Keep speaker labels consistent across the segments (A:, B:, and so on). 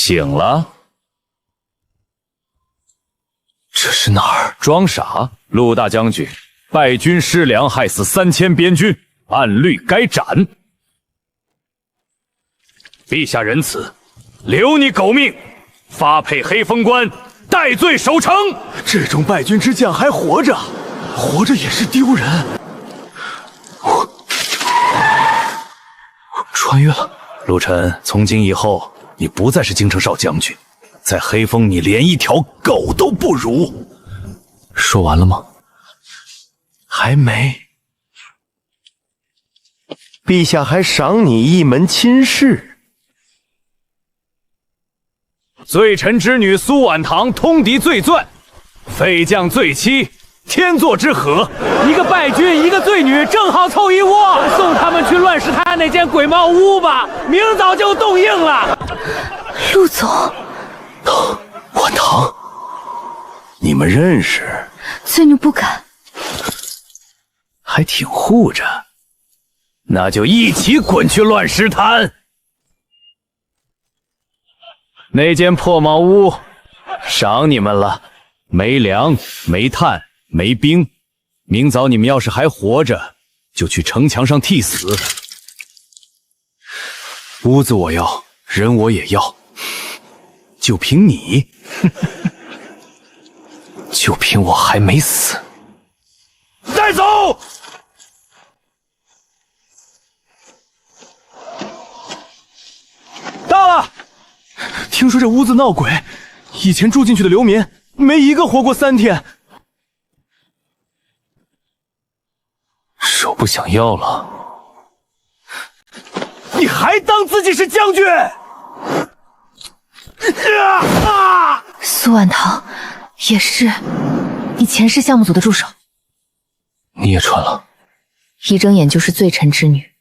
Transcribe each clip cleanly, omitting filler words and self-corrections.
A: 醒了？
B: 这是哪儿？
A: 装傻！陆大将军，败军失粮，害死3000边军，按律该斩。陛下仁慈，留你狗命，发配黑风关，戴罪守城。
B: 这种败军之将还活着，活着也是丢人。我穿越了。
A: 陆晨，从今以后，你不再是京城少将军，在黑风你连一条狗都不如。
B: 说完了吗？还没。
C: 陛下还赏你一门亲事。
A: 罪臣之女苏婉堂通敌罪钻，废将罪妻，天作之合。
D: 一个败军，一个罪女，正好凑一窝。送他们去乱石滩那间鬼茅屋吧，明早就动硬了。
E: 陆总，
B: 婉堂，
A: 你们认识？
E: 罪女不敢。
A: 还挺护着，那就一起滚去乱石滩。那间破茅屋，赏你们了，没粮、没炭、没兵。明早你们要是还活着，就去城墙上替死。屋子我要，人我也要，就凭你，
B: 就凭我还没死。
A: 带走！
B: 到了。听说这屋子闹鬼，以前住进去的流民没一个活过3天。手不想要了。
D: 你还当自己是将军？
E: 苏婉堂也是你前世项目组的助手。
B: 你也穿了。
E: 一睁眼就是罪臣之女。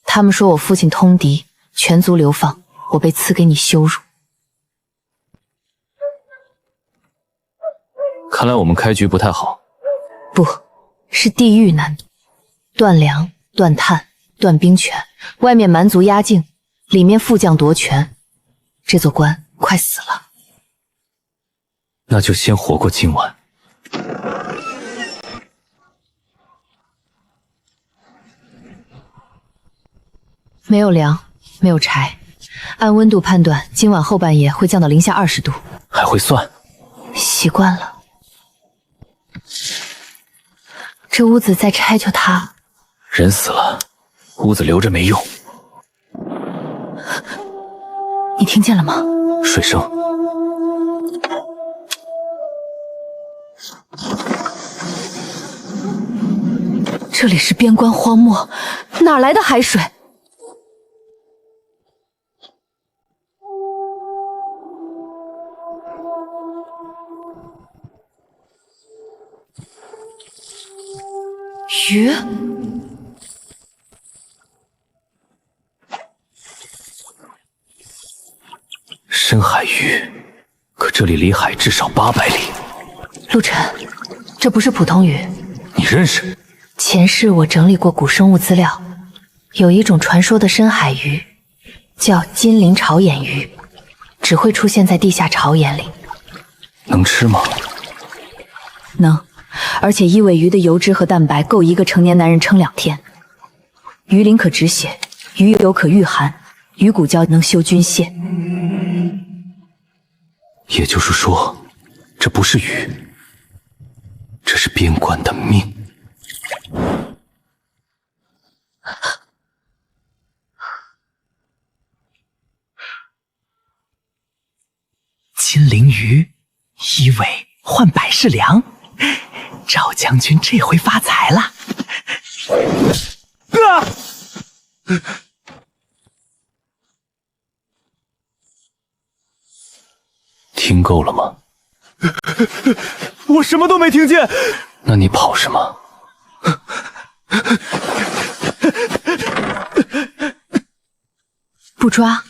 E: 他们说我父亲通敌，全族流放，我被赐给你羞辱。
B: 看来我们开局不太好。
E: 不是地狱难，断粮、断炭、断兵权，外面蛮族压境，里面副将夺权，这座关快死了。
B: 那就先活过今晚。
E: 没有粮，没有柴，按温度判断，今晚后半夜会降到零下20度。
B: 还会算？
E: 习惯了。这屋子再拆就塌。
B: 人死了，屋子留着没用。
E: 你听见了吗？
B: 水声。
E: 这里是边关荒漠，哪来的海水？鱼？
B: 深海鱼，可这里离海至少800里。
E: 陆晨，这不是普通鱼。
B: 你认识？
E: 前世我整理过古生物资料，有一种传说的深海鱼，叫金鳞潮眼鱼，只会出现在地下潮眼里。
B: 能吃吗？
E: 能，而且一尾鱼的油脂和蛋白够一个成年男人撑2天。鱼鳞可止血，鱼油可御寒，鱼骨胶能修军械。
B: 也就是说，这不是鱼，这是边关的命。
F: 金鳞鱼，1尾换百事粮，赵将军这回发财了。
B: 听够了吗？
D: 我什么都没听见。
B: 那你跑什么？
E: 不抓，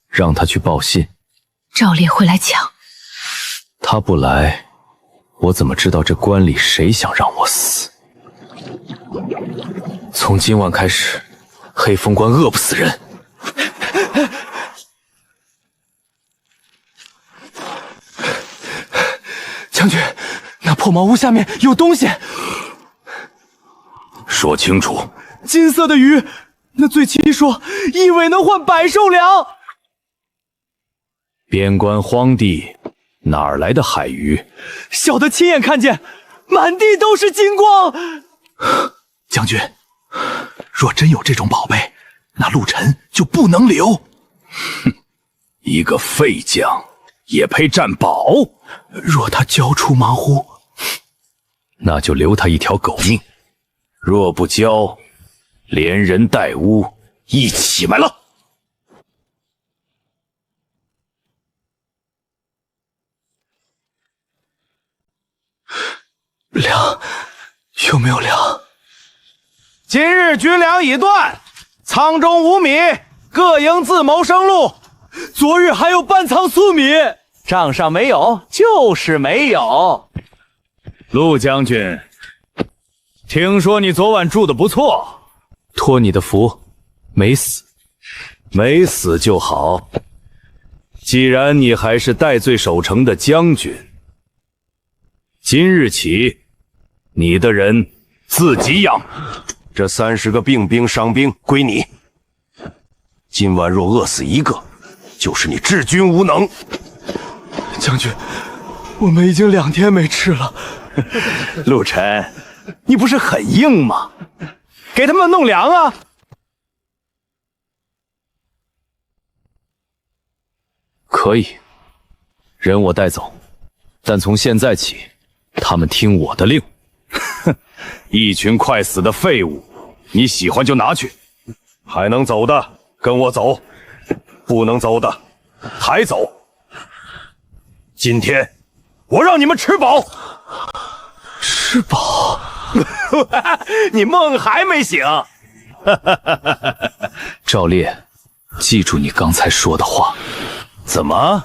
B: 让他去报信。
E: 赵烈会来抢。
B: 他不来，我怎么知道这关里谁想让我死？从今晚开始，黑风关饿不死人。将军，那破茅屋下面有东西。
A: 说清楚。
B: 金色的鱼，那醉妻说一尾能换百寿粮。
A: 边关荒地，哪儿来的海鱼？
B: 小的亲眼看见，满地都是金光。将军，若真有这种宝贝，那陆晨就不能留。
A: 哼，一个废将也配占宝？
B: 若他交出盲窟，
A: 那就留他一条狗命；若不交，连人带屋一起埋了。
B: 粮有没有粮？
D: 今日军粮已断，仓中无米，各营自谋生路。
B: 昨日还有半仓粟米，
D: 账上没有就是没有。
A: 陆将军，听说你昨晚住得不错，托你的福，没死，没死就好。既然你还是戴罪守城的将军，今日起，你的人自己养。
C: 这30个病兵伤兵归你。今晚若饿死一个，就是你治军无能。
B: 将军，我们已经2天没吃了。
A: 陆晨，你不是很硬吗？给他们弄粮啊！可以，人我带走，但从现在起，他们听我的令。哼，一群快死的废物，你喜欢就拿去。
C: 还能走的跟我走，不能走的抬走。今天我让你们吃饱。
B: 吃饱？
A: 你梦还没醒？赵烈，记住你刚才说的话。怎么？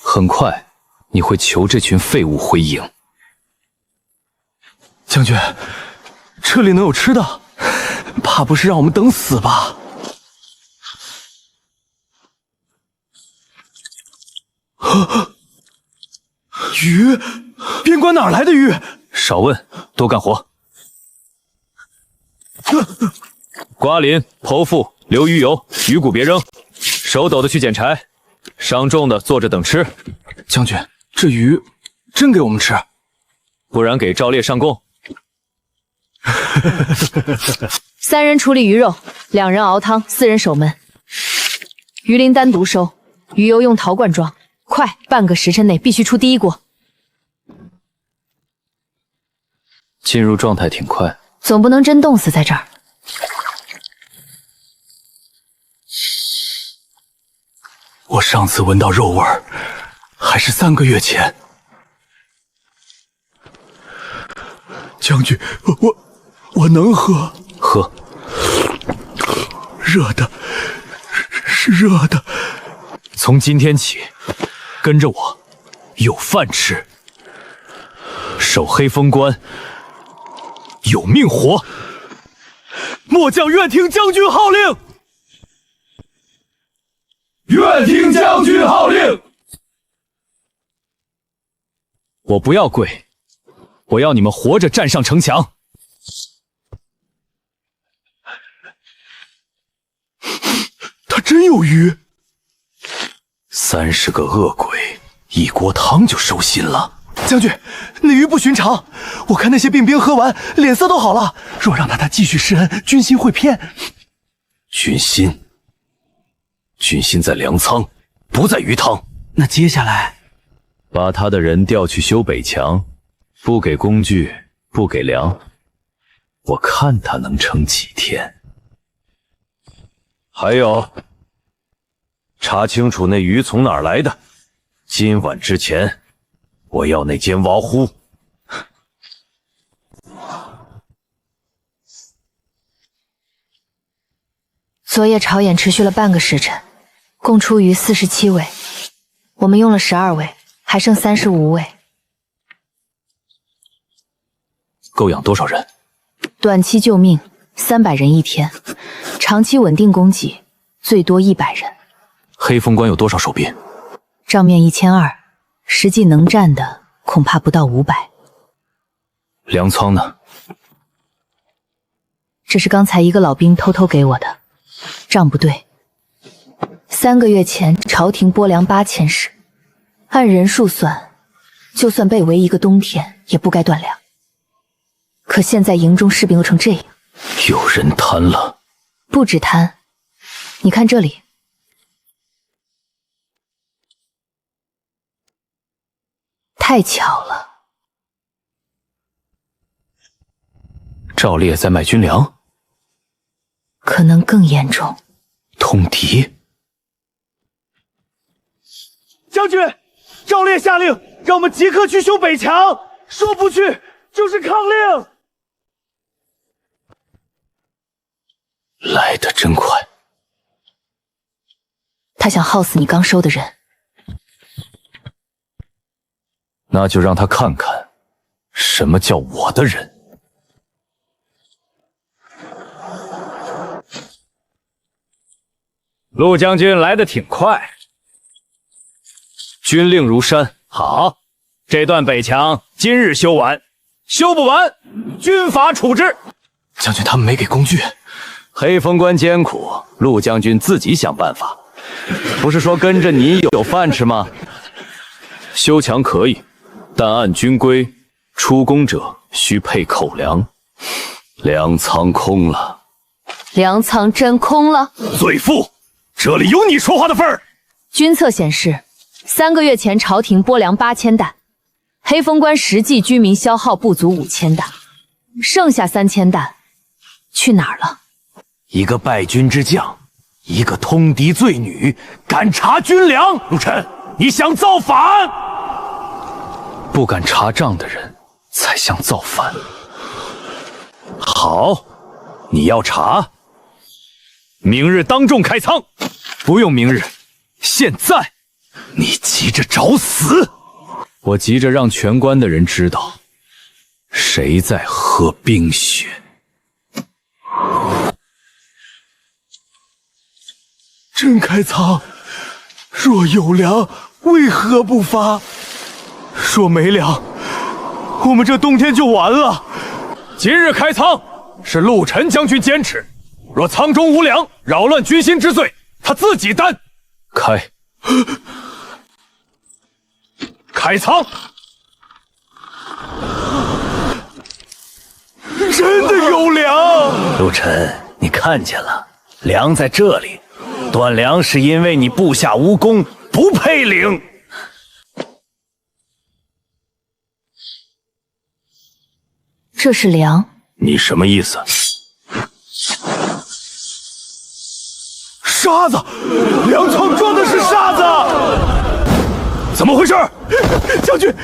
A: 很快你会求这群废物回营。
B: 将军，这里能有吃的？怕不是让我们等死吧？鱼，边关哪来的鱼？
A: 少问，多干活。瓜林、剖腹、留鱼油，鱼骨别扔，手抖的去捡柴，伤重的坐着等吃。
B: 将军，这鱼真给我们吃？
A: 不然给赵烈上供。
E: 3人处理鱼肉，2人熬汤，4人守门。鱼鳞单独收，鱼油用陶罐装。快，半个时辰内必须出第一锅。
A: 进入状态挺快，
E: 总不能真冻死在这儿。
B: 我上次闻到肉味儿，还是3个月前。将军，我能喝？
A: 喝。
B: 热的，是热的。
A: 从今天起，跟着我，有饭吃，守黑风关，有命活。
B: 末将愿听将军号令。
A: 愿听将军号令。我不要跪，我要你们活着站上城墙。
B: 他真有鱼。
A: 30个恶鬼，一锅汤就收心了。
B: 将军，那鱼不寻常，我看那些病兵喝完脸色都好了。若让他继续施恩，军心会偏。
A: 军心在粮仓，不在鱼汤。
F: 那接下来，
A: 把他的人调去修北墙，不给工具，不给粮，我看他能撑几天。还有，查清楚那鱼从哪儿来的，今晚之前，我要那间瓦屋。
E: 昨夜朝演持续了半个时辰，共出鱼47尾，我们用了12尾，还剩35尾。
A: 够养多少人？
E: 短期救命300人一天，长期稳定供给最多100人。
A: 黑风关有多少守兵？
E: 账面1200，实际能战的恐恐怕不到500。
A: 粮仓呢？
E: 这是刚才一个老兵偷偷给我的，账不对。3个月前朝廷拨粮8000石，按人数算，就算被围1个冬天也不该断粮。可现在营中士兵又成这样，
A: 有人贪了。
E: 不止贪，你看这里，太巧了。
A: 赵烈在卖军粮，
E: 可能更严重。
A: 通敌。
D: 将军，赵烈下令让我们即刻去修北墙，说不去就是抗令。
A: 来得真快。
E: 他想耗死你刚收的人，
A: 那就让他看看什么叫我的人。陆将军来得挺快，军令如山。好，这段北墙今日修完，修不完，军法处置。
B: 将军他们没给工具。
A: 黑风关艰苦，陆将军自己想办法。不是说跟着你有饭吃吗？修墙可以，但按军规，出宫者需配口粮。粮仓空了。
E: 粮仓真空了？
C: 嘴妇，这里有你说话的份儿。
E: 军策显示，3个月前朝廷拨粮8000担，黑风关实际居民消耗不足5000担，剩下3000担去哪儿了？
C: 一个败军之将，一个通敌罪女，敢查军粮。陆晨，你想造反？
A: 不敢查账的人才想造反。好，你要查，明日当众开仓。不用明日，现在。
C: 你急着找死？
A: 我急着让全关的人知道，谁在喝冰血。
B: 真开仓，若有粮，为何不发？若没粮，我们这冬天就完了。
A: 今日开仓是陆晨将军坚持，若仓中无粮，扰乱军心之罪，他自己担。开。开仓！
B: 真的有粮！
C: 陆晨，你看见了，粮在这里。断粮是因为你部下无功，不配领。
E: 这是粮？
C: 你什么意思？
B: 沙子，粮仓装的是沙子。
C: 怎么回事？
B: 将军，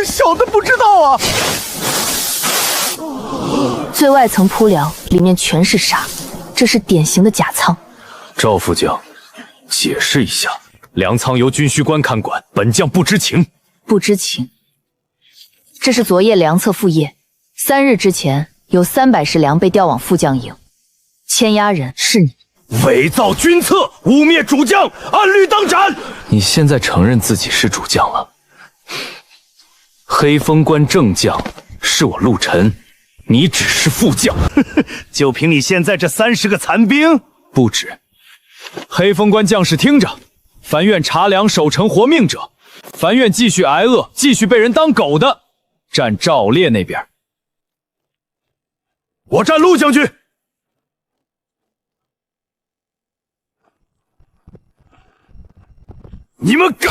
B: 小的不知道啊。
E: 最外层铺粮，里面全是沙，这是典型的假仓。
A: 赵副将，解释一下，粮仓由军需官看管，本将不知情。
E: 不知情？这是昨夜粮册副业，3日之前有300石粮被调往副将营，牵押人是你。
C: 伪造军策，污蔑主将，按律当斩。
A: 你现在承认自己是主将了？黑风关正将是我陆晨，你只是副将。
C: 就凭你现在这30个残兵？
A: 不止。黑风关将士听着，凡愿查粮守城活命者，凡愿继续挨饿，继续被人当狗的，站赵烈那边。
C: 我站陆将军。你们敢！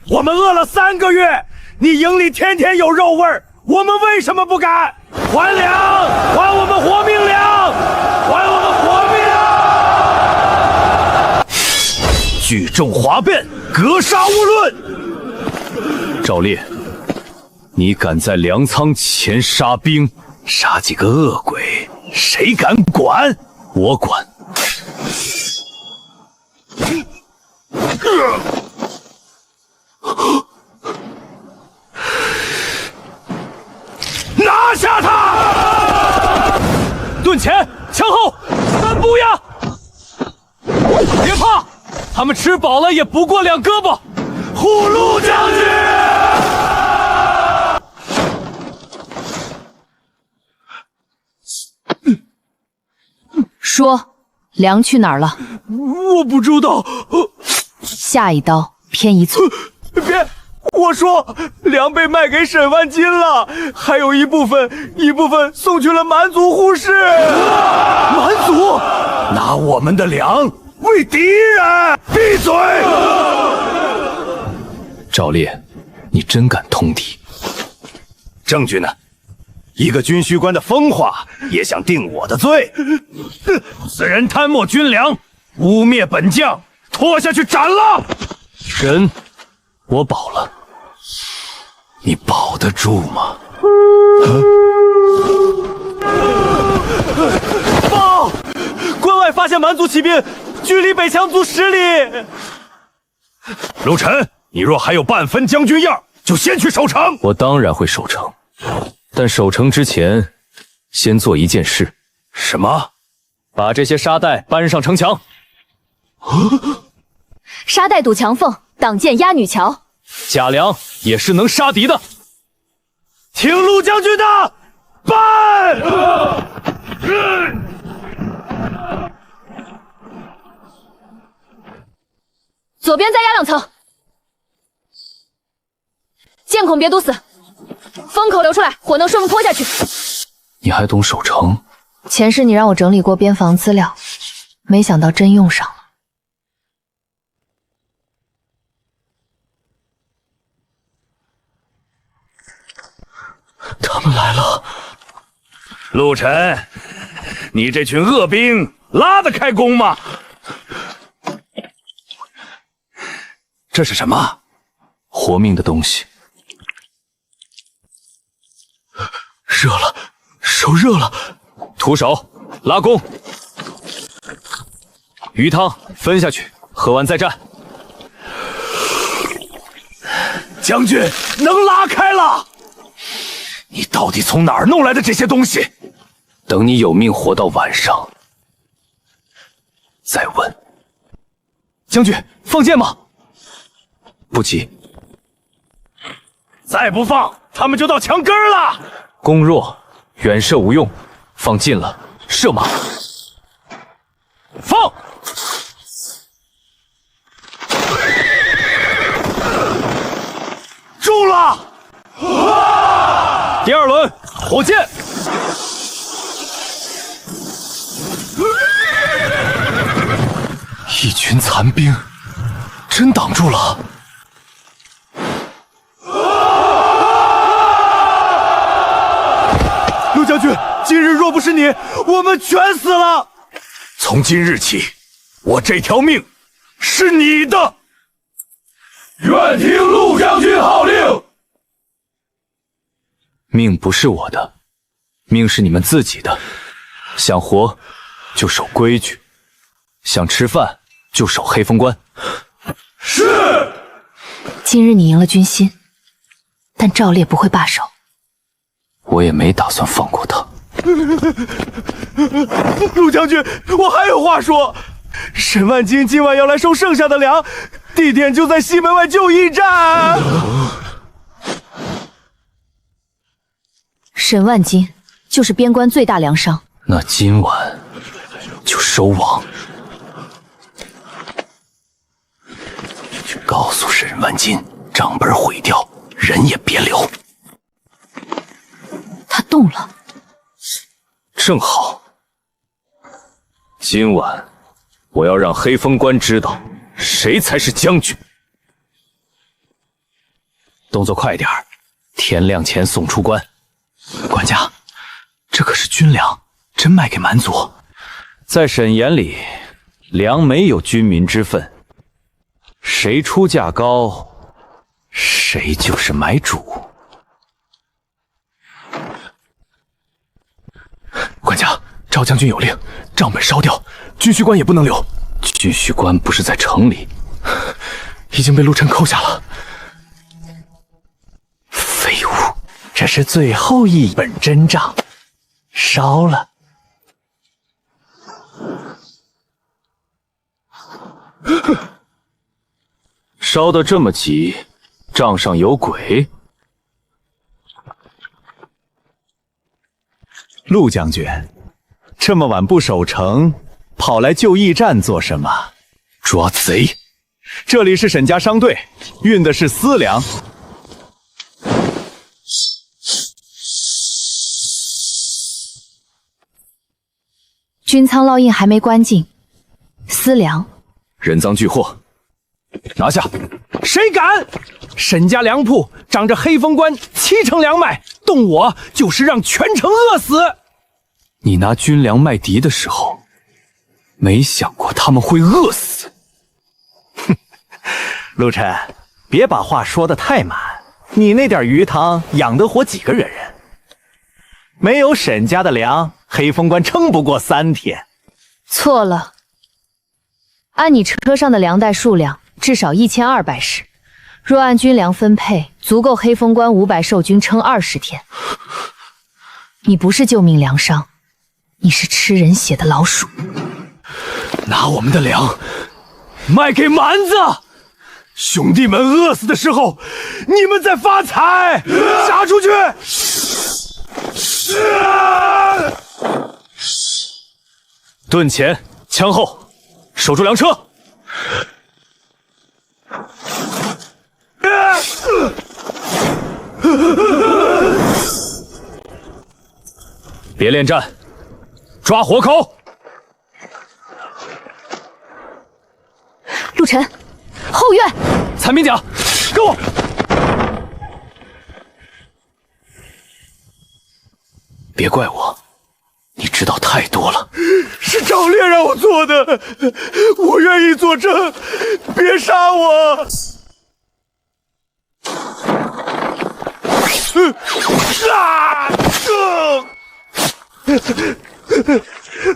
C: 我们饿了3个月，你营里天天有肉味儿，我们为什么不敢？还粮，还我们活命粮，还我们活命！聚众哗变，格杀勿论。
A: 赵烈，你敢在粮仓前杀兵，
C: 杀几个恶鬼，谁敢管？
A: 我管。
C: 拿下他！
A: 盾前，墙后，3步呀！别怕，他们吃饱了也不过2胳膊。
C: 护陆将军！
E: 说，粮去哪儿了？
C: 我不知道。
E: 下一刀偏一寸。
C: 别！我说粮被卖给沈万金了，还有一部分送去了蛮族护士。蛮族拿我们的粮为敌人！闭嘴！
A: 赵烈，你真敢通敌！
C: 证据呢？一个军需官的疯话也想定我的罪？此人贪没军粮，污蔑本将，拖下去斩了！
A: 人，我保了。
C: 你保得住吗？
B: 报！关外发现蛮族骑兵，距离北羌族10里。
C: 陆晨，你若还有半分将军样，就先去守城。
A: 我当然会守城，但守城之前，先做一件事。
C: 什么？
A: 把这些沙袋搬上城墙。
E: 沙袋堵墙缝，挡箭压女桥。
A: 贾良也是能杀敌的。
C: 听陆将军的，搬！
E: 左边再压2层，箭孔别堵死，风口流出来，火能顺风泼下去。
A: 你还懂守城？
E: 前世你让我整理过边防资料，没想到真用上了。
B: 他们来了。
C: 陆晨，你这群恶兵拉得开弓吗？这是什么？
A: 活命的东西。
B: 热了，手热了。
A: 徒手拉弓，鱼汤分下去，喝完再战。
C: 将军能拉开了。你到底从哪儿弄来的这些东西？
A: 等你有命活到晚上，再问。
B: 将军，放箭吗？
A: 不急，
C: 再不放，他们就到墙根了。
A: 弓弱，远射无用，放近了，射马。
C: 放！住了！
A: 第2轮，火箭！
B: 一群残兵，真挡住了。陆将军，今日若不是你，我们全死了。
C: 从今日起，我这条命是你的。愿听陆将军号令。
A: 命不是我的，命是你们自己的。想活就守规矩，想吃饭就守黑风关。
C: 是。
E: 今日你赢了军心，但赵烈不会罢手。
A: 我也没打算放过他。
B: 陆将军，我还有话说。沈万金今晚要来收剩下的粮，地点就在西门外旧驿站。
E: 沈万金就是边关最大粮商。
A: 那今晚就收网。
C: 去告诉沈万金，账本毁掉，人也别留。
E: 他动了。
A: 正好，今晚我要让黑风关知道谁才是将军。动作快点儿，天亮前送出关。
B: 管家，这可是军粮，真卖给蛮族。
A: 在沈眼里，粮没有军民之分，谁出价高，谁就是买主。
B: 管家，赵将军有令，账本烧掉，军需官也不能留。
A: 军需官不是在城里，
B: 已经被陆晨扣下了。
F: 废物，这是最后一本真账，烧了。
A: 烧得这么急，账上有鬼？
B: 陆将军，这么晚不守城，
C: 跑来救驿站做什么？捉贼！这里是沈家商队，运的是私粮。
E: 军仓烙印还没关进，私粮
A: 人赃俱获，拿下！
D: 谁敢？沈家粮铺长着黑风关70%粮麦，动我就是让全城饿死。
A: 你拿军粮卖敌的时候，没想过他们会饿死。
C: 哼，陆晨，别把话说得太满。你那点鱼塘养得活几个人？没有沈家的粮，黑风关撑不过3天。
E: 错了，按你车上的粮袋数量，至少1200石。若按军粮分配，足够黑风关500守军撑20天。你不是救命粮商，你是吃人血的老鼠。
C: 拿我们的粮卖给蛮子，兄弟们饿死的时候，你们再发财！杀出去！
A: 盾前，枪后，守住粮车。别恋战，抓活口！
E: 陆晨，后院，
A: 残兵甲，跟我！别怪我，你知道太多了。
C: 是赵烈让我做的，我愿意作证，别杀我！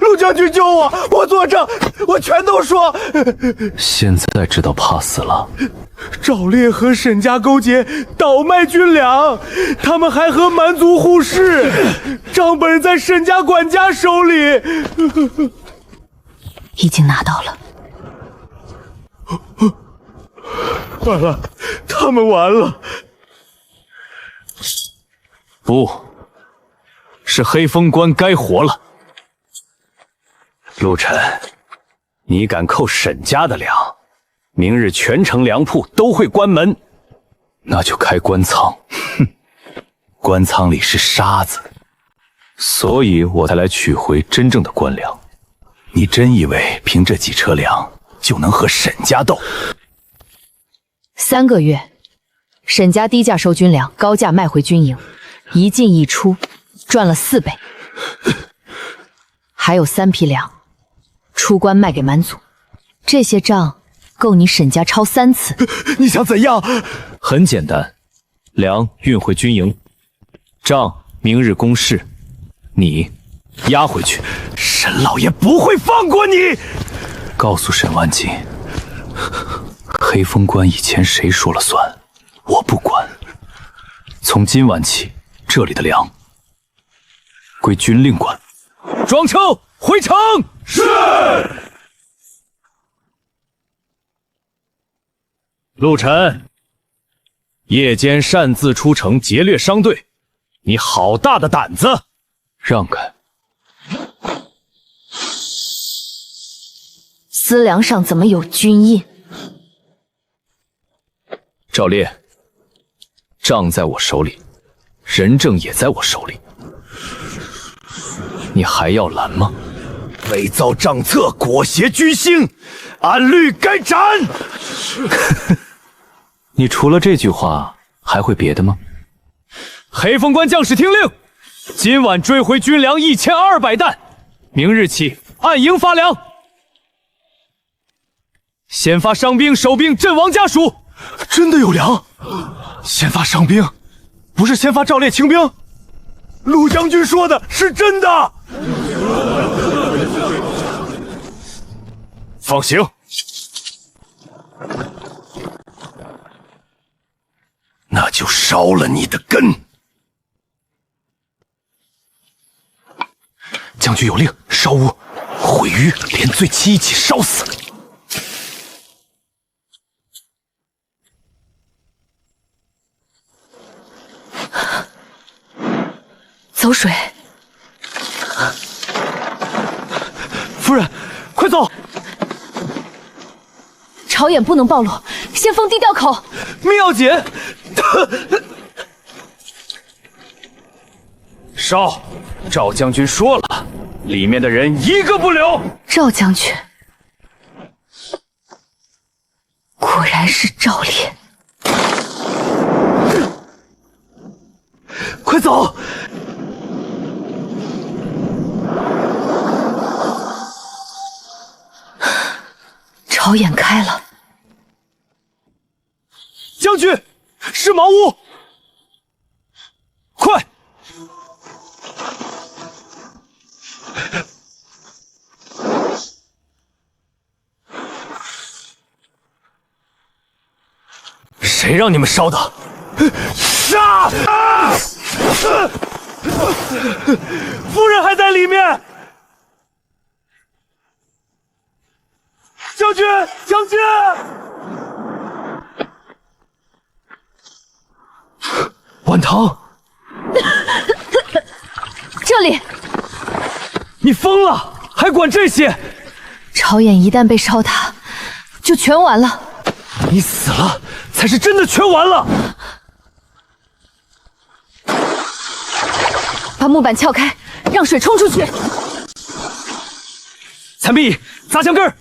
C: 陆将军救我！我作证，我全都说。
A: 现在知道怕死了。
C: 赵烈和沈家勾结，倒卖军粮，他们还和蛮族互市，账本在沈家管家手里。
E: 已经拿到了。
C: 完了，他们完了。
A: 不，是黑风关该活了。陆晨，你敢扣沈家的粮，明日全城粮铺都会关门，那就开官仓。
C: 哼，官仓里是沙子，
A: 所以我才来取回真正的官粮。
C: 你真以为凭这几车粮就能和沈家斗
E: ？3个月，沈家低价收军粮，高价卖回军营，一进一出，赚了4倍。还有3批粮，出关卖给蛮族，这些账够你沈家抄3次。
C: 你想怎样？
A: 很简单，粮运回军营，账明日公示，你押回去。
C: 沈老爷不会放过你！
A: 告诉沈万金，黑风关以前谁说了算？我不管。从今晚起，这里的粮归军令管。装车回城。
C: 是。
A: 陆晨，夜间擅自出城劫掠商队，你好大的胆子！让开！
E: 私粮上怎么有军印？
A: 赵烈，账在我手里，人证也在我手里，你还要拦吗？
C: 伪造账册，裹挟居心，按律该斩。
A: 你除了这句话还会别的吗？黑风关将士听令，今晚追回军粮1200担，明日起按营发粮。先发伤兵、守兵阵亡家属。
C: 真的有粮？先发伤兵，不是先发赵烈清兵？陆将军说的是真的。
A: 放行。
C: 那就烧了你的根。将军有令，烧屋毁鱼，连罪妻一起烧死。
E: 走水。
C: 夫人，
B: 走！
E: 朝眼不能暴露，先封地调口。
B: 妙姐，
A: 烧！赵将军说了，里面的人一个不留。
E: 赵将军，果然是赵烈。
B: 快走！
E: 朝眼开了。
B: 将军，是茅屋！快！
A: 谁让你们烧的？
B: 杀！夫人还在里面。将军，将军！
A: 晚唐，
E: 这里，
B: 你疯了，还管这些？
E: 朝眼一旦被烧塌，就全完了。
B: 你死了，才是真的全完了。
E: 把木板撬开，让水冲出去。
B: 残壁，砸墙根儿。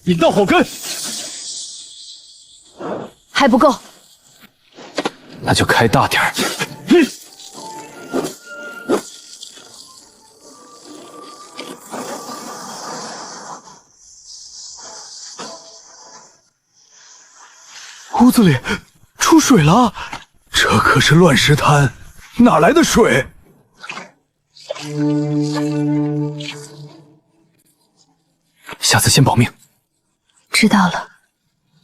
B: 引到后根，
E: 还不够。
A: 那就开大点儿。
C: 屋子里出水了，这可是乱石滩，哪来的水？
A: 下次先保命。
E: 知道了。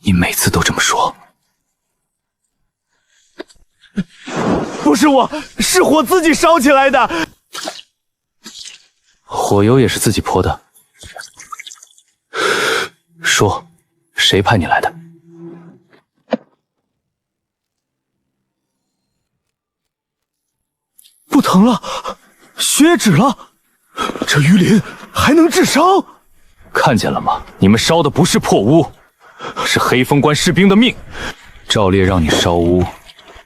A: 你每次都这么说。
B: 不是我，是火自己烧起来的。
A: 火油也是自己泼的。说，谁派你来的？
C: 不疼了，血也止了，这鱼鳞还能治伤。
A: 看见了吗？你们烧的不是破屋，是黑风关士兵的命。赵烈让你烧屋，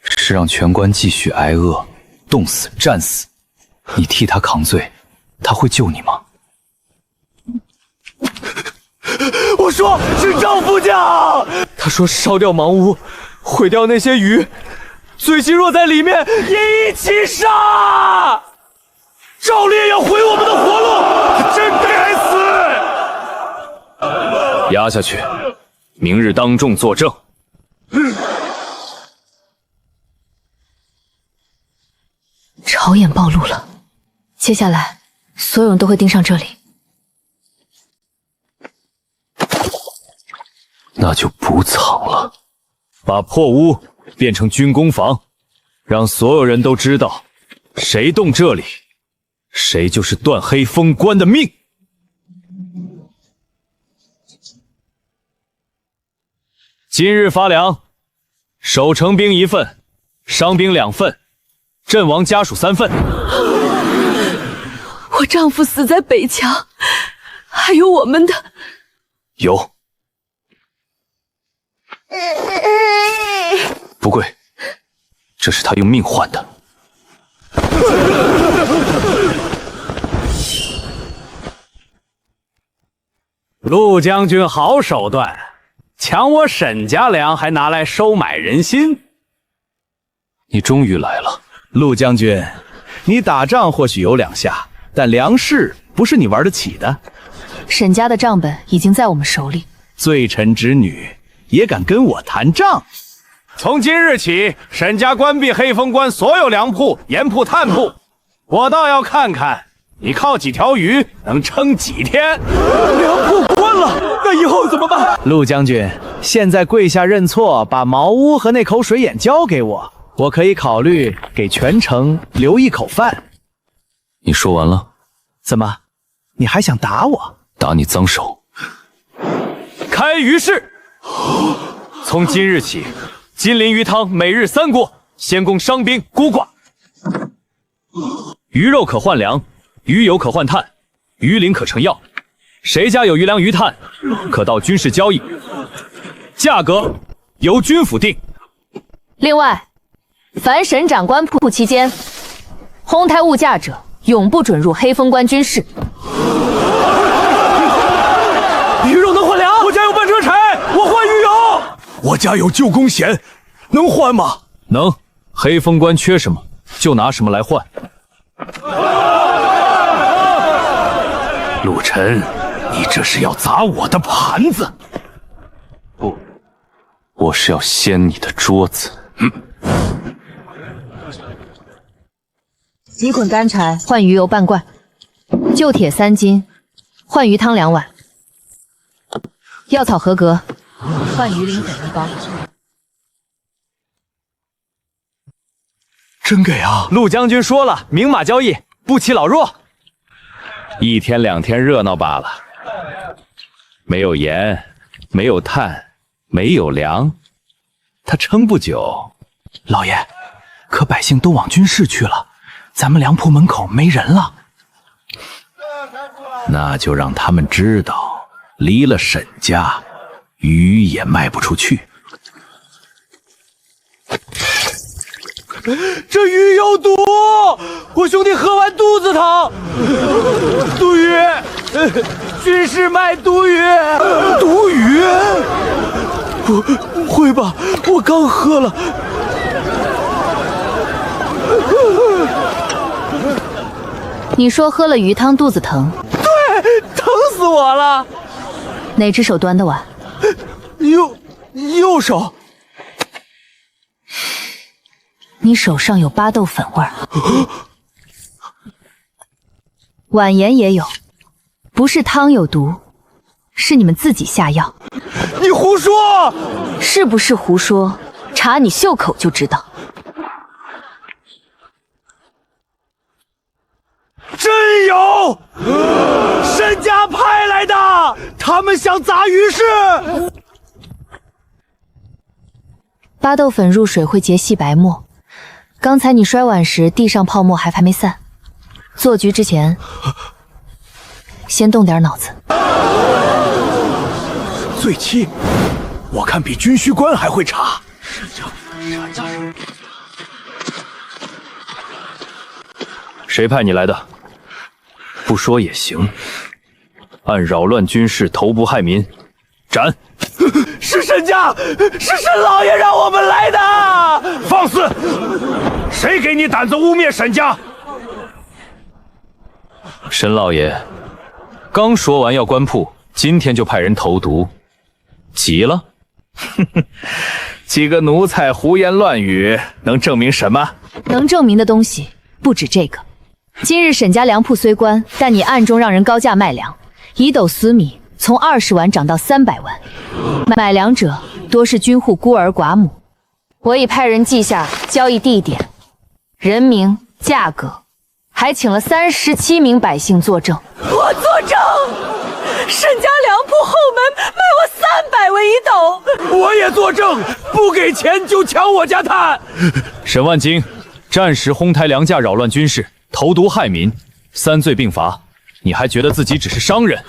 A: 是让全关继续挨饿、冻死、战死。你替他扛罪，他会救你吗？
B: 我说是赵副将，他说烧掉盲屋，毁掉那些鱼，罪行若在里面，也一起杀。赵烈要毁我们的活路，真该死！
A: 压下去，明日当众作证。
E: 朝眼暴露了，接下来所有人都会盯上这里。
A: 那就补藏了，把破屋变成军工房，让所有人都知道，谁动这里，谁就是断黑封关的命。今日发粮，守城兵1份，伤兵2份，阵亡家属3份。
E: 我丈夫死在北墙，还有我们的。
A: 有。不贵，这是他用命换的。
D: 陆将军好手段，抢我沈家粮还拿来收买人心。
A: 你终于来了，
C: 陆将军，你打仗或许有2下，但粮食不是你玩得起的。
E: 沈家的账本已经在我们手里，
C: 罪臣之女也敢跟我谈账？
D: 从今日起，沈家关闭黑风关所有粮铺、盐铺、炭铺，我倒要看看你靠几条鱼能撑几天。
B: 粮铺关了，那以后怎么办？
C: 陆将军，现在跪下认错，把茅屋和那口水眼交给我，我可以考虑给全城留一口饭。
A: 你说完了？
C: 怎么，你还想打我？
A: 打你脏手。开鱼市，从今日起，金鳞鱼汤每日3锅，先供伤兵孤寡。鱼肉可换粮，鱼油可换炭，鱼鳞可成药。谁家有鱼粮鱼炭，可到军事交易，价格由军府定。
E: 另外，凡审斩官铺期间，哄抬物价者，永不准入黑风关军事。
C: 鱼肉能换粮，我家有半车柴，我换鱼油。我家有旧弓弦，能换吗？
A: 能。黑风关缺什么，就拿什么来换。
C: 陆晨，你这是要砸我的盘子？
A: 不，我是要掀你的桌子。
E: 几捆干柴换鱼油半罐，旧铁3斤换鱼汤2碗，药草合格换鱼鳞粉1包。
C: 真给啊！
B: 陆将军说了，明码交易，不欺老弱。
A: 1天2天热闹罢了，没有盐，没有炭，没有粮，他撑不久。
F: 老爷，可百姓都往军事去了，咱们粮铺门口没人了。
C: 那就让他们知道，离了沈家，鱼也卖不出去。
B: 这鱼有毒，我兄弟喝完肚子疼。毒鱼，军事卖毒鱼。
C: 毒鱼？不会吧，我刚喝了。
E: 你说喝了鱼汤肚子疼？
B: 对，疼死我了。
E: 哪只手端的碗？
C: 右手。
E: 你手上有巴豆粉味儿，碗盐也有，不是汤有毒，是你们自己下药。
B: 你胡说！
E: 是不是胡说？查你袖口就知道。
B: 真有，沈家派来的，他们想砸鱼市。
E: 巴豆粉入水会结细白沫。刚才你摔碗时，地上泡沫还没散。做局之前，先动点脑子。
C: 最轻，我看比军需官还会查。
A: 谁派你来的？不说也行。按扰乱军事、投不害民，斩！
B: 是沈家，是沈老爷让我们来的。
D: 放肆！谁给你胆子污蔑沈家？
A: 沈老爷刚说完要关铺，今天就派人投毒，急了？
D: 几个奴才胡言乱语，能证明什么？
E: 能证明的东西不止这个。今日沈家粮铺虽关，但你暗中让人高价卖粮，1斗丝米从20碗涨到300碗，买粮者多是军户孤儿寡母。我已派人记下交易地点、人名、价格，还请了37名百姓作证。
G: 我作证，沈家粮铺后门卖我300文1斗。
B: 我也作证，不给钱就抢我家炭。
A: 沈万金暂时哄抬粮价，扰乱军事，投毒害民，3罪并罚。你还觉得自己只是商人？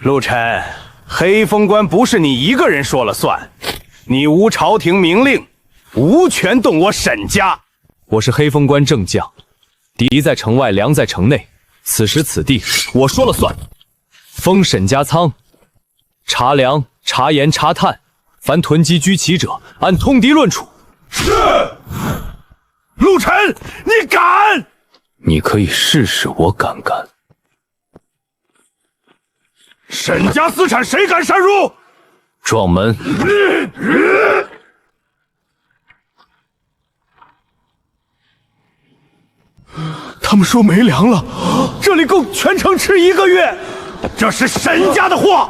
D: 陆晨，黑风关不是你一个人说了算，你无朝廷明令，无权动我沈家。
A: 我是黑风关正将，敌在城外，粮在城内，此时此地我说了算。封沈家仓，查粮、查盐、查炭，凡囤积居奇者，按通敌论处。
D: 是。陆晨，你敢？
A: 你可以试试我敢不敢。
D: 沈家私产谁敢擅入？
A: 撞门！
C: 他们说没粮了，这里够全城吃1个月。
D: 这是沈家的货。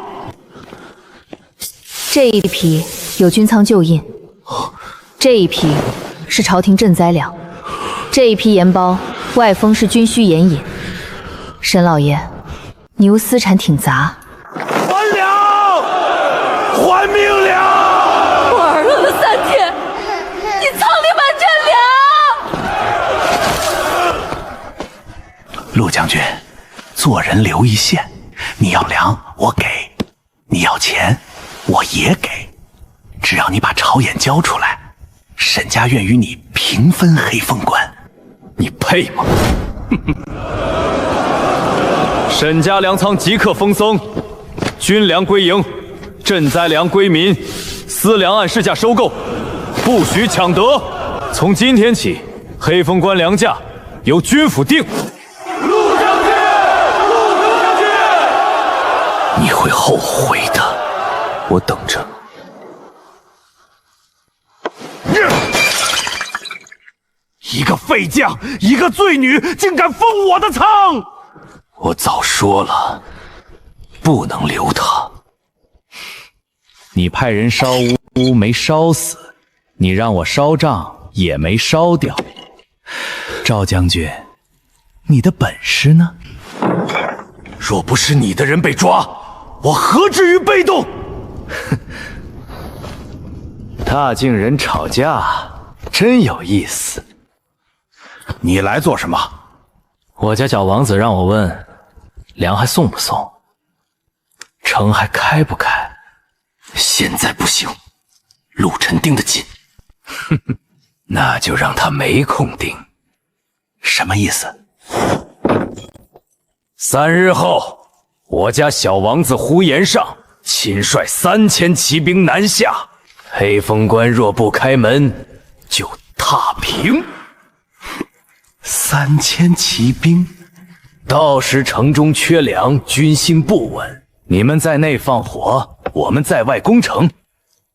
E: 这一批有军仓旧印，这一批是朝廷赈灾粮，这一批盐包外封是军需盐引。沈老爷，你无私产挺杂。
B: 还粮，还命粮！
G: 我儿饿了3天，你仓里满
F: 陆将军，做人留一线，你要粮我给，你要钱我也给，只要你把朝眼交出来，沈家愿与你平分黑风关。
A: 你配吗？沈家粮仓即刻封僧，军粮归营，赈灾粮归民，私粮按市价收购，不许抢得。从今天起，黑风关粮价由军府定。
C: 陆将军，陆将军，
F: 你会后悔的，我等着。
C: 一个废将，一个罪女，竟敢封我的仓！
F: 我早说了，不能留他。
A: 你派人烧屋没烧死，你让我烧账也没烧掉。
F: 赵将军，你的本事呢？
C: 若不是你的人被抓，我何至于被动？
A: 大靖人吵架真有意思。
C: 你来做什么？
A: 我家小王子让我问，粮还送不送？城还开不开？
F: 现在不行，陆晨盯得紧。那就让他没空盯。什么意思
A: ？3日后，我家小王子呼延尚亲率3000骑兵南下，黑风关若不开门，就踏平。
F: 3000骑兵，
A: 到时城中缺粮，军心不稳，你们在内放火，我们在外攻城，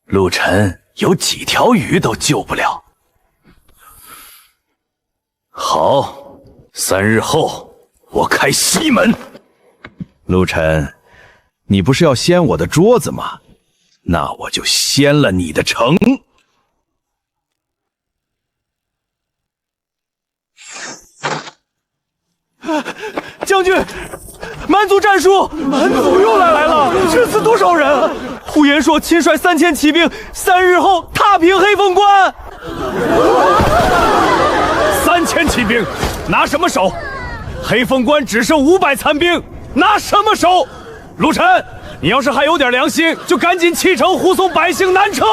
A: 陆晨有几条鱼都救不了。好，3日后我开西门。
C: 陆晨，你不是要掀我的桌子吗？那我就掀了你的城。
B: 将军，蛮族战术，蛮族又来了，这次多少人啊？呼延灼亲率3000骑兵，3日后踏平黑风关。
D: 3000骑兵，拿什么守？黑风关只剩500残兵，拿什么守？陆晨，你要是还有点良心，就赶紧弃城护送百姓南撤。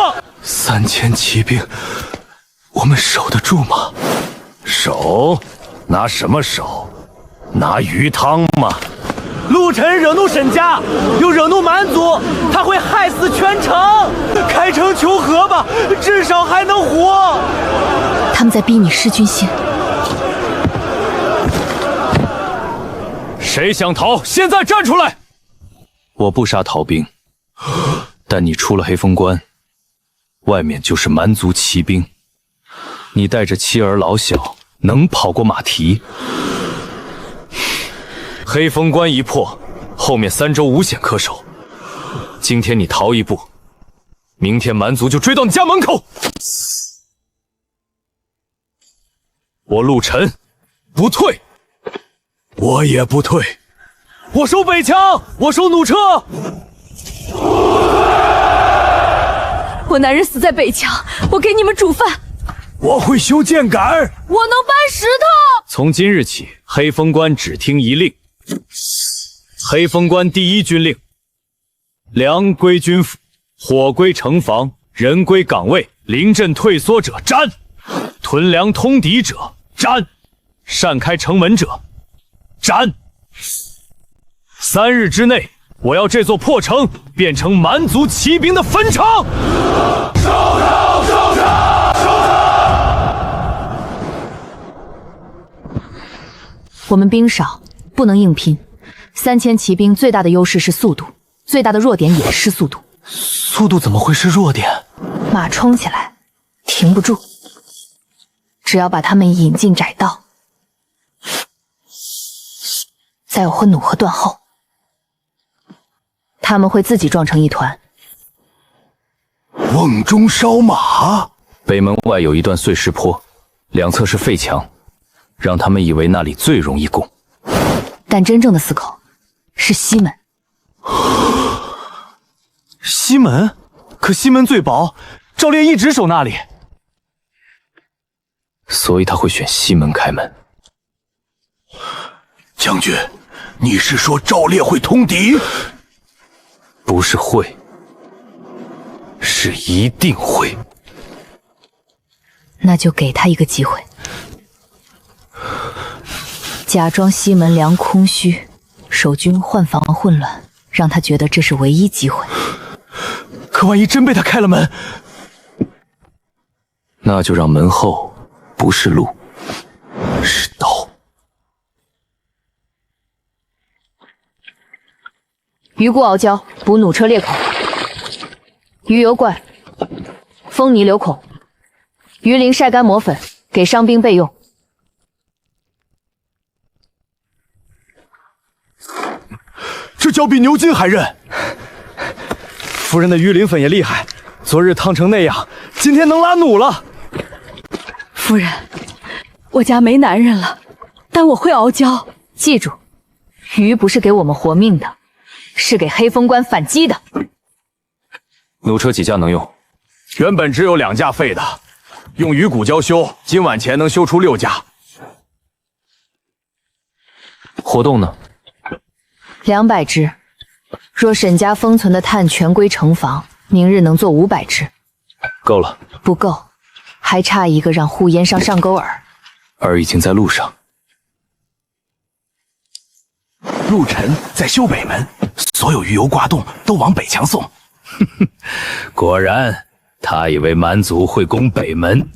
F: 3000骑兵，我们守得住吗？
A: 守？拿什么守？拿鱼汤吗？
B: 陆晨惹怒沈家，又惹怒蛮族，他会害死全城。开城求和吧，至少还能活。
E: 他们在逼你失军心。
A: 谁想逃？现在站出来！我不杀逃兵，但你出了黑风关，外面就是蛮族骑兵，你带着妻儿老小，能跑过马蹄？黑风关一破，后面3州无险可守。今天你逃一步，明天蛮族就追到你家门口。我陆晨不退，
C: 我也不退。
B: 我守北墙，我守弩车。
G: 我男人死在北墙，我给你们煮饭。
C: 我会修箭杆，
G: 我能搬石头。
A: 从今日起，黑风关只听一令。黑风关第1军令：粮归军府，火归城防，人归岗位，临阵退缩者斩，屯粮通敌者斩，擅开城门者斩。3日之内，我要这座破城变成蛮族骑兵的坟场。
C: 收城，收城，收城！
E: 我们兵少，不能硬拼。3000骑兵最大的优势是速度，最大的弱点也是速度。
F: 速度怎么会是弱点？
E: 马冲起来，停不住。只要把他们引进窄道，在我会弩和断后，他们会自己撞成一团。
C: 瓮中烧马。
A: 北门外有一段碎石坡，两侧是废墙，让他们以为那里最容易攻。
E: 但真正的死口是西门。
B: 西门？可西门最薄，赵烈一直守那里。
A: 所以他会选西门开门。
F: 将军，你是说赵烈会通敌？
A: 不是会，是一定会。
E: 那就给他一个机会，假装西门梁空虚，守军换防混乱，让他觉得这是唯一机会。
C: 可万一真被他开了门，
A: 那就让门后不是路，是刀。
E: 鱼骨熬胶补弩车裂孔，鱼油罐封泥留孔，鱼鳞晒干磨粉，给伤兵备用。
C: 这胶比牛筋还韧。夫人的鱼鳞粉也厉害，昨日烫成那样，今天能拉弩了。
G: 夫人，我家没男人了，但我会熬胶。
E: 记住，鱼不是给我们活命的，是给黑风关反击的。
A: 弩车几架能用？
C: 原本只有2架废的，用鱼骨胶修，今晚前能修出6架。
A: 活动呢
E: ？200只。若沈家封存的炭全归城防，明日能做500只。
A: 够了。
E: 不够，还差一个让呼延上上钩饵。
A: 饵已经在路上。
F: 陆沉在修北门，所有鱼油挂洞都往北墙送。
A: 果然，他以为蛮族会攻北门。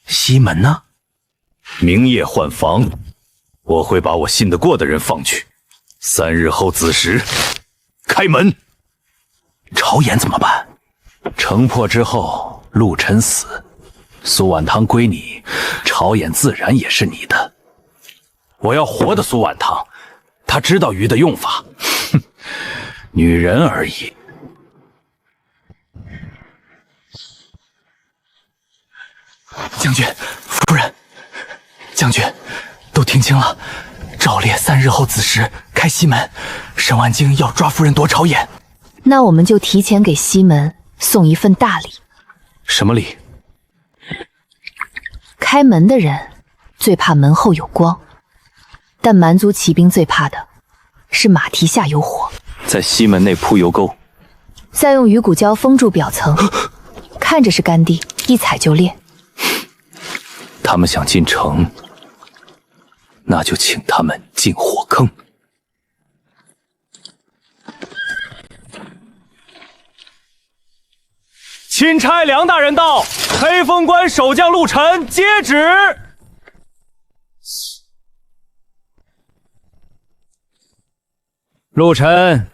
F: 西门呢？
A: 明夜换防，我会把我信得过的人放去。3日后子时，开门。
F: 朝颜怎么办？城破之后，陆沉死，苏婉堂归你，朝颜自然也是你的。我要活的苏婉堂，他知道鱼的用法。哼，女人而已。
C: 将军，夫人，将军，都听清了。赵烈3日后子时开西门，沈万京要抓夫人夺朝颜。
E: 那我们就提前给西门送一份大礼。
A: 什么礼？
E: 开门的人最怕门后有光，但蛮族骑兵最怕的是马蹄下有火。
A: 在西门内铺油沟，
E: 再用鱼骨胶封住表层，看着是干地，一踩就裂。
A: 他们想进城，那就请他们进火坑。
D: 钦差梁大人到，黑风关守将陆沉接旨。陆沉，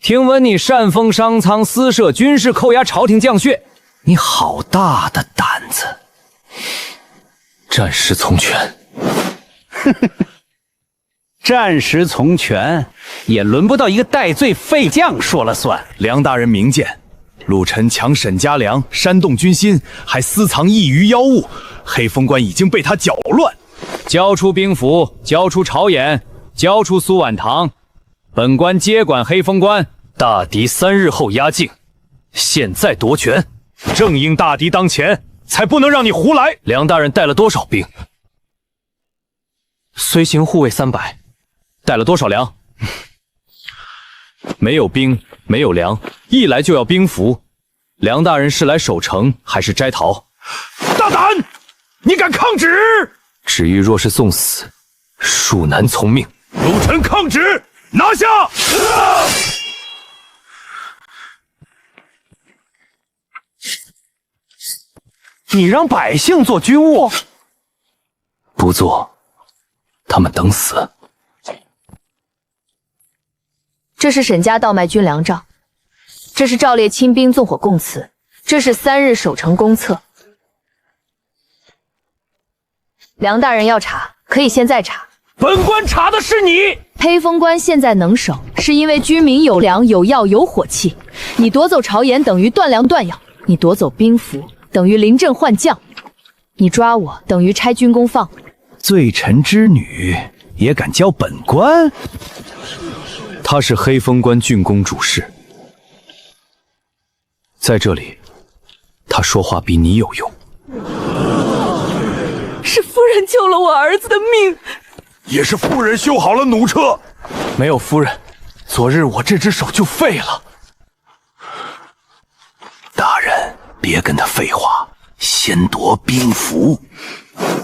D: 听闻你擅封商仓私设军事，扣押朝廷将血，
F: 你好大的胆子！
A: 暂时从权。
H: 暂时从权，也轮不到一个戴罪废将说了算。
C: 梁大人明鉴，陆沉抢沈家粮，煽动军心，还私藏异鱼妖物，黑风关已经被他搅乱。
D: 交出兵符，交出朝颜，交出苏婉堂，本官接管黑风关。
A: 大敌3日后压境，现在夺权，
D: 正应大敌当前，才不能让你胡来。
A: 梁大人带了多少兵？
B: 随行护卫300，带了多少粮？
A: 没有兵，没有粮，一来就要兵符。梁大人是来守城，还是摘桃？
D: 大胆！你敢抗旨？
A: 旨意若是送死，恕难从命。
D: 陆沉抗旨，拿下！
H: 你让百姓做军务，
A: 不做，他们等死。
E: 这是沈家倒卖军粮账，这是赵烈亲兵纵火供词，这是3日守城公策。梁大人要查，可以现在查。
D: 本官查的是你。
E: 黑风关现在能守，是因为军民有粮、有药、有火器。你夺走朝颜，等于断粮断药；你夺走兵符，等于临阵换将；你抓我，等于拆军功放。
F: 罪臣之女也敢教本官？
A: 他是黑风关郡公主事，在这里，他说话比你有用。
G: 是夫人救了我儿子的命。
C: 也是夫人修好了弩车。
B: 没有夫人，昨日我这只手就废了。
F: 大人，别跟他废话，先夺兵符。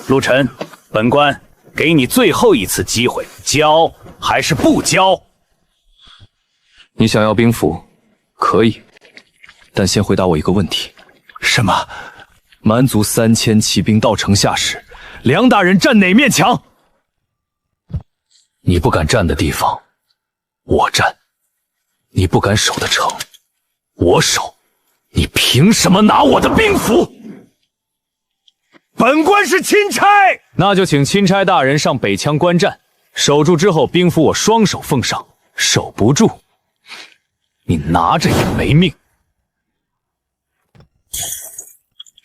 H: 陆晨，本官给你最后一次机会，交还是不交？
B: 你想要兵符，可以，但先回答我一个问题：
F: 什么？
B: 蛮族3000骑兵到城下时，梁大人站哪面墙？你不敢站的地方，我站；你不敢守的城，我守。你凭什么拿我的兵符？
D: 本官是钦差，
B: 那就请钦差大人上北墙观战，守住之后，兵符我双手奉上；守不住，你拿着也没命。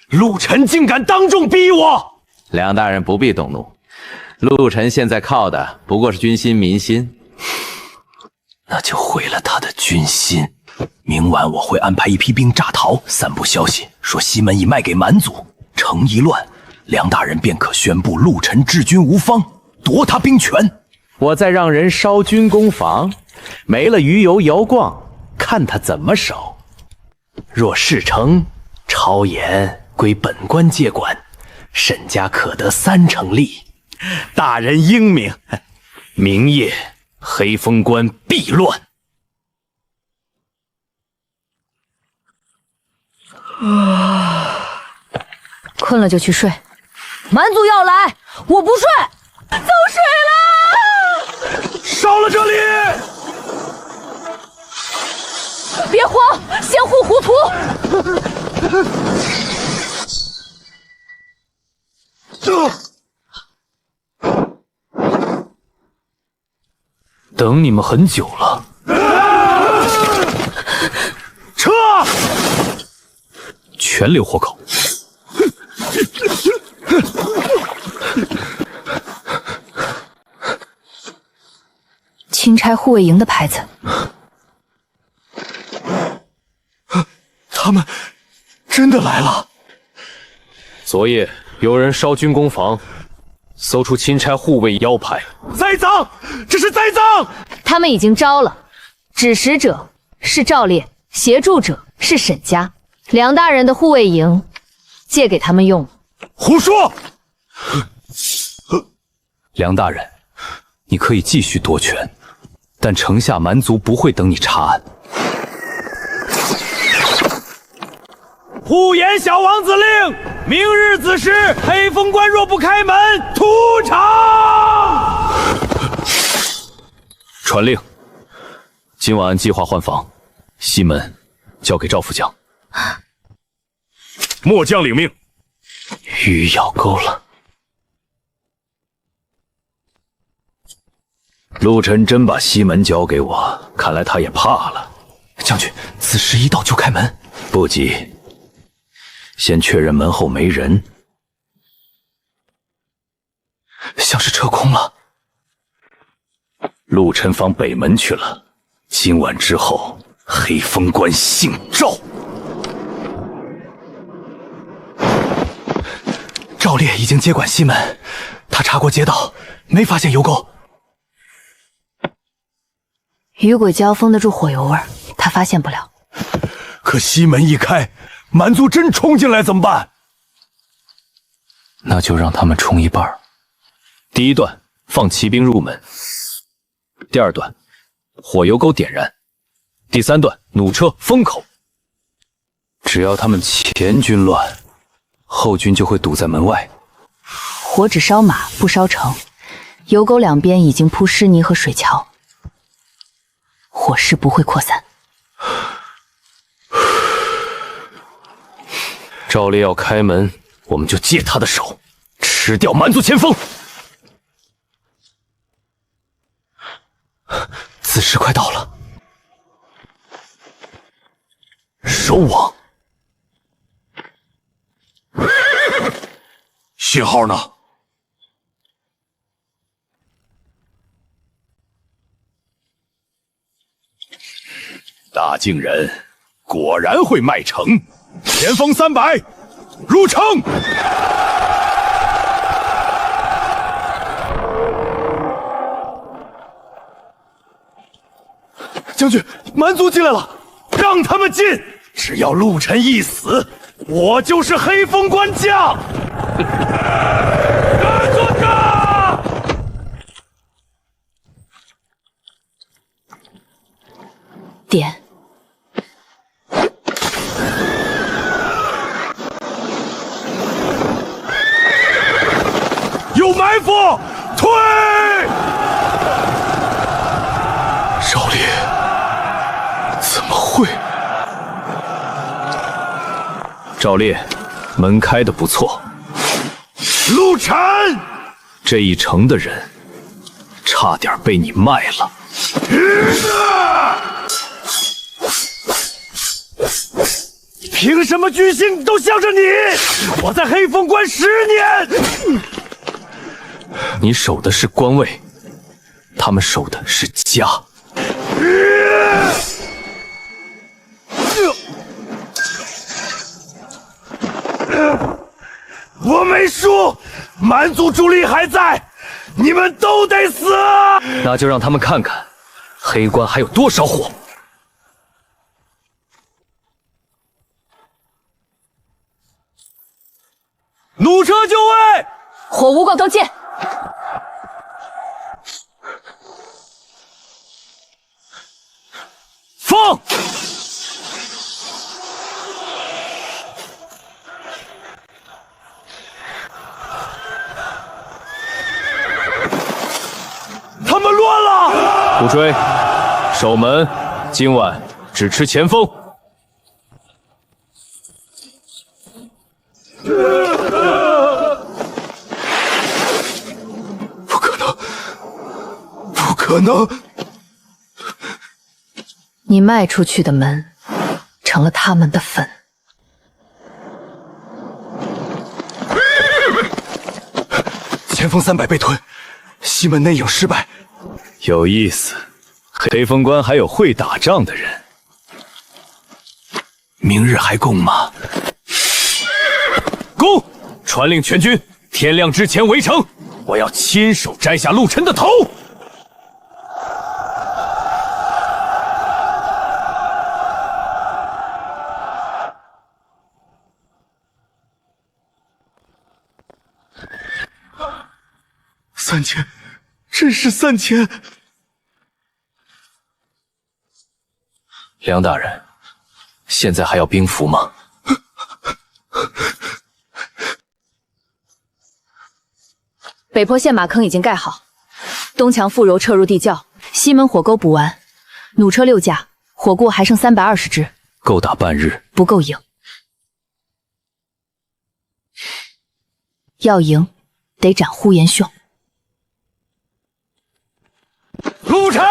D: 陆晨竟敢当众逼我！
I: 梁大人不必动怒，陆晨现在靠的不过是军心民心。
F: 那就毁了他的军心。明晚我会安排一批兵诈逃，散布消息说西门已卖给蛮族，城一乱，梁大人便可宣布陆晨治军无方，夺他兵权。
I: 我再让人烧军工房，没了鱼油窑矿，看他怎么守。
F: 若事成，超盐归本官接管，沈家可得3成利。
H: 大人英明，明夜黑风关必乱。
E: 困了就去睡。蛮族要来，我不睡。
G: 走水了！
D: 烧了这里！
G: 别慌，先护糊涂。
B: 等你们很久了。
D: 撤！
B: 全留活口。
E: 钦差护卫营的牌子，
C: 他们真的来了。
B: 昨夜有人烧军工房，搜出钦差护卫腰牌，
D: 栽赃！这是栽赃！
E: 他们已经招了，指使者是赵烈，协助者是沈家。梁大人的护卫营借给他们用。
D: 胡说！
B: 梁大人，你可以继续夺权，但城下蛮族不会等你查案。
D: 呼延小王子令，明日子时，黑风关若不开门，屠场！
B: 传令，今晚按计划换防，西门交给赵副将。
D: 末将领命。
B: 鱼咬钩了。
A: 陆晨真把西门交给我，看来他也怕了。
F: 将军，子时一到就开门。
A: 不急，先确认门后没人。
F: 像是撤空了。
A: 陆晨放北门去了。今晚之后，黑风关姓赵。
F: 赵烈已经接管西门，他查过街道，没发现油沟。
E: 雨鬼胶封得住火油味儿，他发现不了。
C: 可西门一开，蛮族真冲进来怎么办？
B: 那就让他们冲一半。第一段放骑兵入门，第二段火油沟点燃，第三段弩车封口。只要他们前军乱，后军就会堵在门外。
E: 火只烧马不烧城，油沟两边已经铺湿泥和水桥，火势不会扩散。
B: 赵烈要开门，我们就借他的手，吃掉蛮族前锋。
F: 子时快到了，
C: 收网。信号呢？
A: 大靖人果然会卖城。
D: 前锋300，入城！
C: 将军，蛮族进来了，
D: 让他们进！只要陆晨一死，我就是黑风关将。敢做大！
E: 点。
D: 有埋伏，退！
C: 少烈，怎么会？
A: 赵烈，门开的不错。
D: 陆晨，
A: 这一城的人，差点被你卖了。
D: 凭什么居心都向着你？我在黑风关10年。
A: 你守的是官位，他们守的是家。
D: 我没输，蛮族主力还在，你们都得死！
A: 那就让他们看看，黑关还有多少火。
D: 弩车就位，
E: 火无光头剑。
D: 放！他们乱了！
A: 不追，守门，今晚只吃前锋。
C: 不可能，不可能！
E: 你迈出去的门，成了他们的坟。
C: 前锋300被吞，西门内应失败。
A: 有意思，黑风关还有会打仗的人。
F: 明日还攻吗？
A: 攻！传令全军，天亮之前围城。我要亲手摘下陆晨的头。
C: 3000，真是3000！
A: 梁大人，现在还要兵符吗？
E: 北坡陷马坑已经盖好，东墙复柔撤入地窖，西门火沟补完，弩车6架，火锅还剩320只，
A: 够打半日。
E: 不够赢。要赢，得斩呼延秀。
D: 陆晨，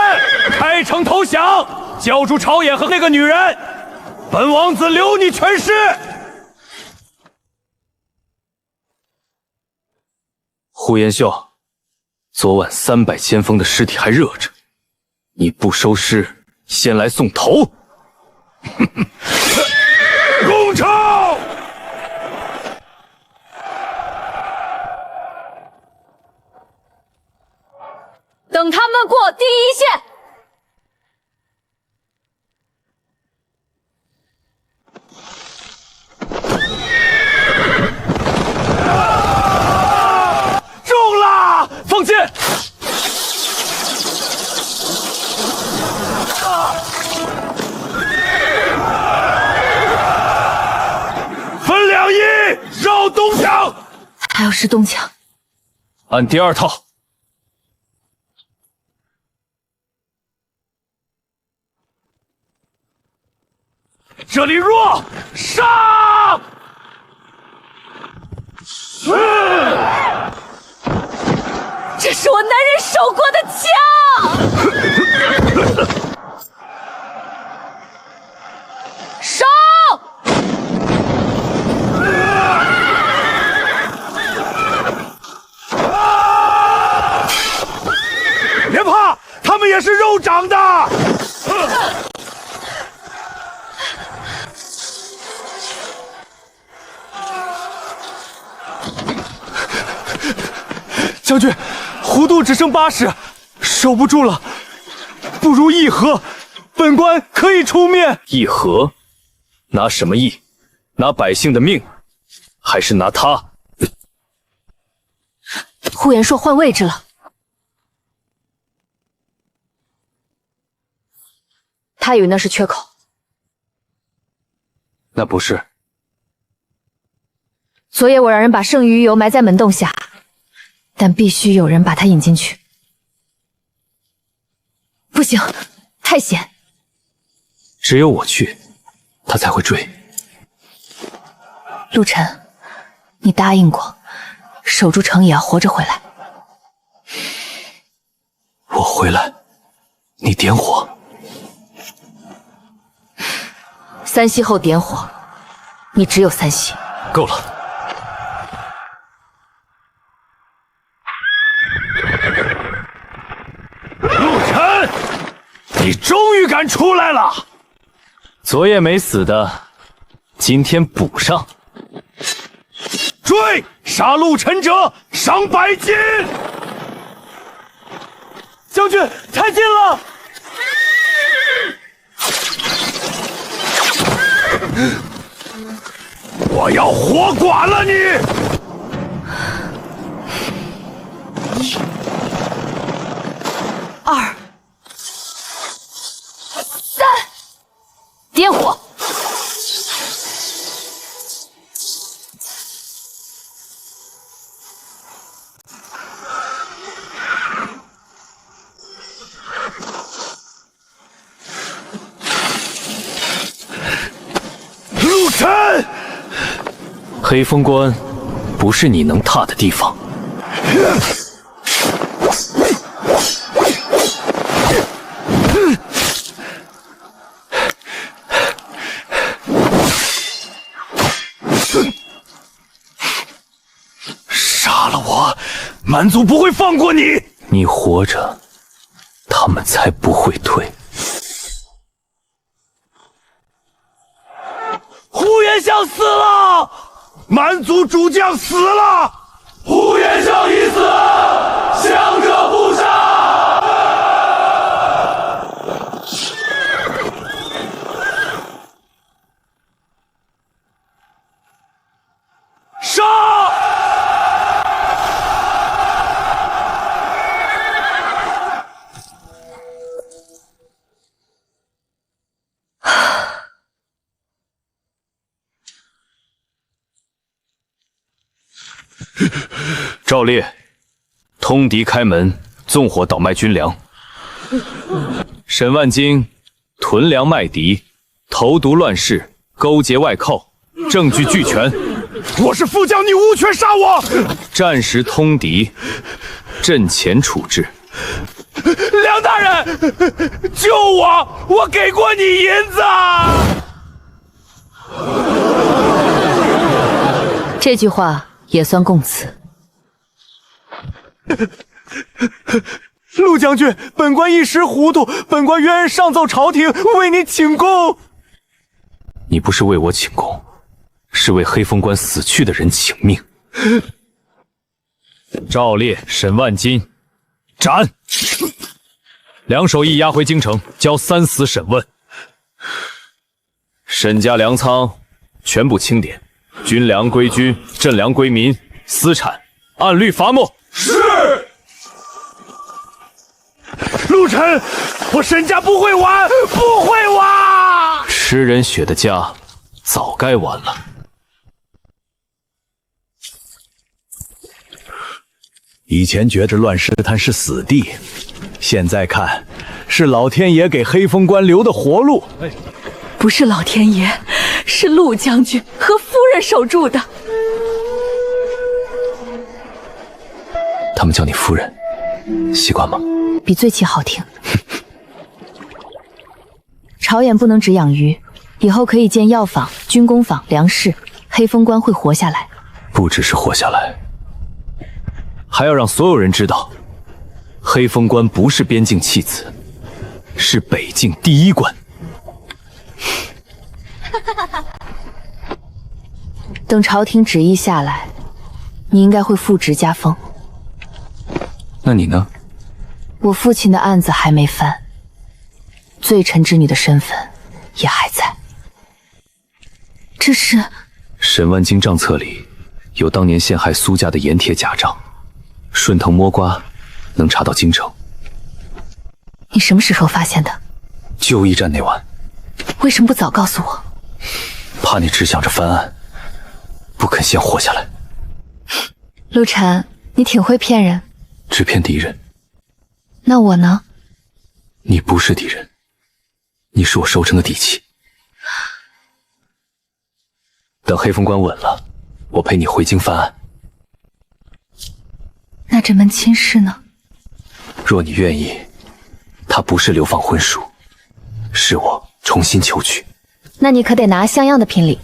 D: 开城投降，交出朝野和那个女人，本王子留你全尸。
A: 呼延秀，昨晚300先锋的尸体还热着，你不收尸，先来送头。
D: 攻城！
E: 等他们过第一线。
D: 中了！
A: 放箭！
D: 分2翼，绕东墙。
E: 还要是东墙。
A: 按第2套。
D: 这里弱，上！
G: 这是我男人守过的家。上！
D: 别怕，他们也是肉长的。
C: 将军，弧度只剩80，守不住了，不如议和，本官可以出面。
A: 议和，拿什么议？拿百姓的命，还是拿他？
E: 呼延硕换位置了，他以为那是缺口，
A: 那不是。
E: 昨夜我让人把剩余鱼油埋在门洞下，但必须有人把它引进去。不行，太险。
A: 只有我去，他才会追。
E: 陆晨，你答应过，守住城也要活着回来。
A: 我回来，你点火。
E: 3息后点火，你只有3息。
A: 够了。
D: 陆晨，你终于敢出来了！
A: 昨夜没死的，今天补上。
D: 追！杀陆晨者赏100金。
C: 将军，太近了！
D: 我要活剐了你！
G: 1、2、3，
E: 点火！
D: 陆晨，
A: 黑风关不是你能踏的地方。
D: 杀了我，蛮族不会放过你！
A: 你活着，他们才不会退。
C: 呼延灼死了，
D: 蛮族主将死了，
C: 呼延灼已死，降者不杀。
D: 杀！
A: 赵烈，通敌开门，纵火倒卖军粮。沈万金屯粮卖敌，投毒乱世，勾结外寇，证据俱全。
D: 我是副将，你无权杀我！
A: 战时通敌，阵前处置。
C: 梁大人，救我！我给过你银子。
E: 这句话也算供词。
C: 陆将军，本官一时糊涂，本官原上奏朝廷，为你请功。
A: 你不是为我请功。 是为黑风关死去的人请命。赵烈、沈万金，斩！两手一押回京城，交3司审问。沈家粮仓全部清点，军粮归军，赈粮归民，私产按律罚没。
D: 是。陆晨，我沈家不会完，不会完！
A: 吃人血的家，早该完了。
F: 以前觉着乱石滩是死地，现在看是老天爷给黑风关留的活路。
G: 不是老天爷，是陆将军和夫人守住的。
A: 他们叫你夫人，习惯吗？
E: 比醉骑好听。朝眼不能只养鱼，以后可以建药坊、军工坊、粮食，黑风关会活下来。
A: 不只是活下来。 还要让所有人知道，黑风关不是边境弃子，是北境第1关。
E: 等朝廷旨意下来，你应该会复职加封。
A: 那你呢？
E: 我父亲的案子还没翻，罪臣之女的身份也还在。这是
A: 沈万金账册里有当年陷害苏家的盐铁假账，顺藤摸瓜，能查到京城。
E: 你什么时候发现的？
A: 旧驿站那晚。
E: 为什么不早告诉我？
A: 怕你只想着翻案，不肯先活下来。
E: 陆晨，你挺会骗人。
A: 只骗敌人。
E: 那我呢？
A: 你不是敌人，你是我收成的底气。等黑风关稳了，我陪你回京翻案。
E: 那这门亲事呢？
A: 若你愿意，它不是流放婚书，是我重新求娶。
E: 那你可得拿像样的聘礼。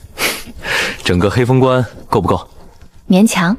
A: 整个黑风关够不够？
E: 勉强。